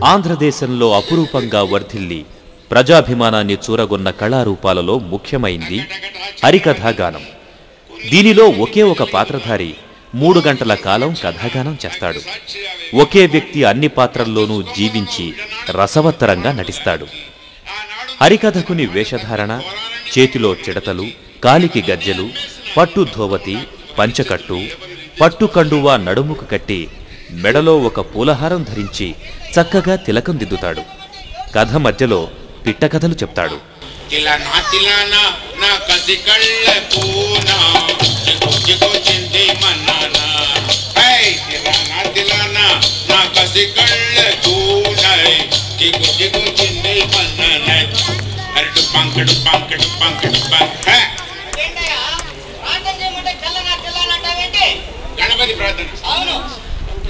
ఆంధ్రదేశంలో అపురూపంగా వర్ధిల్లి ప్రజాభిమానాన్ని చూరగొన్న కళారూపాలలో ముఖ్యమైంది హరికథాగానం. దీనిలో ఒకే ఒక పాత్రధారి 3 గంటల కాలం కథాగానం చేస్తాడు. ఒకే వ్యక్తి అన్ని పాత్రల్లోనూ జీవించి రసవత్తరంగా నటిస్తాడు. హరికథకుని వేషధారణ, చేతిలో చిడతలు, కాలికి గజ్జెలు, పట్టు ధోవతి, పంచకట్టు, పట్టు కండువా నడుముకు కట్టి మెడలో ఒక పూలహారం ధరించి చక్కగా తిలకం దిద్దుతాడు. కథ మధ్యలో పిట్టకథలు చెప్తాడు. గణపతి ప్రార్థన.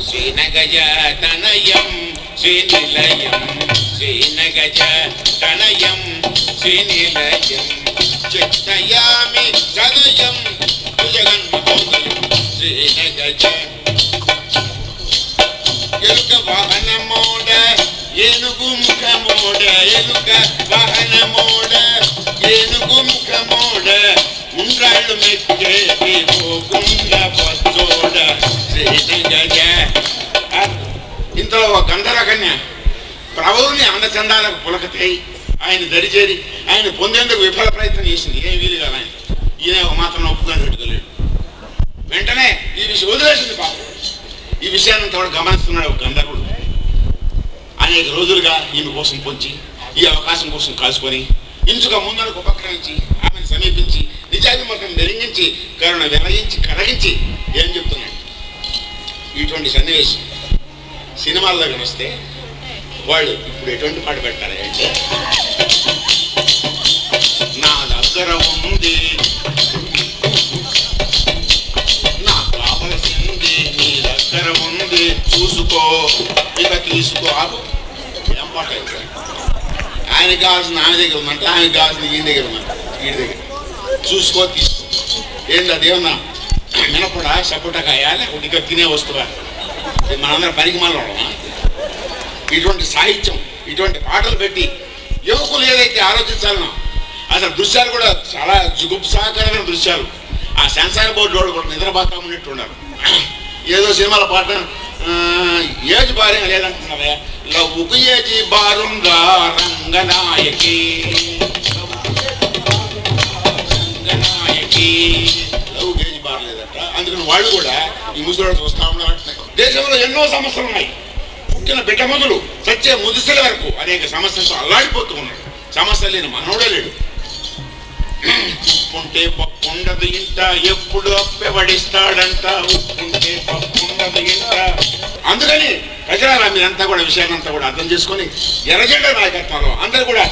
శ్రీనగజ తనయం శ్రీనిలయం శ్రీనగజ తనయం శ్రీనిలయం చిత్తయామి సదయం జగన్మోదయం శ్రీనగజ ఎలుక వాహనమోడ ఏనుగు ముఖమోడ ఎలుక వాహనమోడ ఏనుగు ముఖమోడ ఉండ్రాళ్ళు మెక్కే గుండ పచ్చోడ శ్రీనగజ. ఇంతలో ఒక గంధర్వ కన్య ప్రభువుని అందచందాలకు పులకతై ఆయన దరిచేరి ఆయన పొందేందుకు విఫల ప్రయత్నం చేసింది. ఏం వీలు కాదు. ఆయన ఈయన మాత్రం ఒప్పుకొని పెట్టుకోలేడు. వెంటనే ఈ విషయం వదిలేసింది. పాపం ఈ విషయాన్ని కూడా గమనిస్తున్నాడు ఒక గంధర్వుడు. అనేక రోజులుగా ఈమె కోసం పొంచి ఈ అవకాశం కోసం కాల్చుకొని ఇంచుగా ముందరకు ఉపక్రమించి ఆమెను సమీపించి నిజాభిముఖం మెరిగించి కరుణ విరయించి కరగించి ఏం చెప్తున్నాడు. ఇటువంటి సన్నివేశం సినిమాల్లోకి వస్తే వాళ్ళు ఇప్పుడు ఎటువంటి పాట పెడతారు అంటే, నా దగ్గర ఉంది నాకు కావలసింది నీ దగ్గర ఉంది చూసుకో ఇక తీసుకో ఆపు. ఏం పాట అయితే ఆయనకి కావాల్సిన ఆమె దగ్గర ఉందంట, ఆయనకి కావాల్సిన ఈయన దగ్గర ఉందంట. వీడి దగ్గర చూసుకో తీసుకో. ఏంటి అదేమన్నా మినపడా సపోటాకాయ లేకపోతే ఇక్కడ తినే వస్తువా? మనందరం పనికి మళ్ళీ ఇటువంటి సాహిత్యం ఇటువంటి పాటలు పెట్టి యువకులు ఏదైతే ఆలోచించాలనో అసలు దృశ్యాలు కూడా చాలా జుగుప్సాకరమైన దృశ్యాలు. ఆ సెన్సార్ బోర్డు రోడ్డు కూడా నిద్రపోతా ఉన్నట్టు ఉన్నారు. ఏదో సినిమాల పాట ఏజ్ బారింగ్ లేదంటున్నావా? లవ్వుకు ఏజీ బారుంగా రంగనాయకి రంగనాయకి లవ్వుకు ఏజీ బారలేదట. అందుకని వాళ్ళు కూడా ఈ ముసలి చూస్తా ఉన్నారు. దేశంలో ఎన్నో సమస్యలు ఉన్నాయి. పుట్టిన బిడ్డ మొదలు చచ్చే ముదిసల వరకు అనేక సమస్యలతో అల్లాడిపోతూ ఉన్నాడు. సమస్య లేని మనోడే లేడు. ఉప్పుంటే పప్పుండదు ఇంట ఎప్పుడు అప్పెవడిస్తాడంట ఉప్పుంటే పప్పుండదు ఇంట. అందుకని ప్రజల మీరంతా కూడా విషయాన్నంతా కూడా అర్థం చేసుకొని ఎర్రజెండా నాయకత్వంలో అందరూ కూడా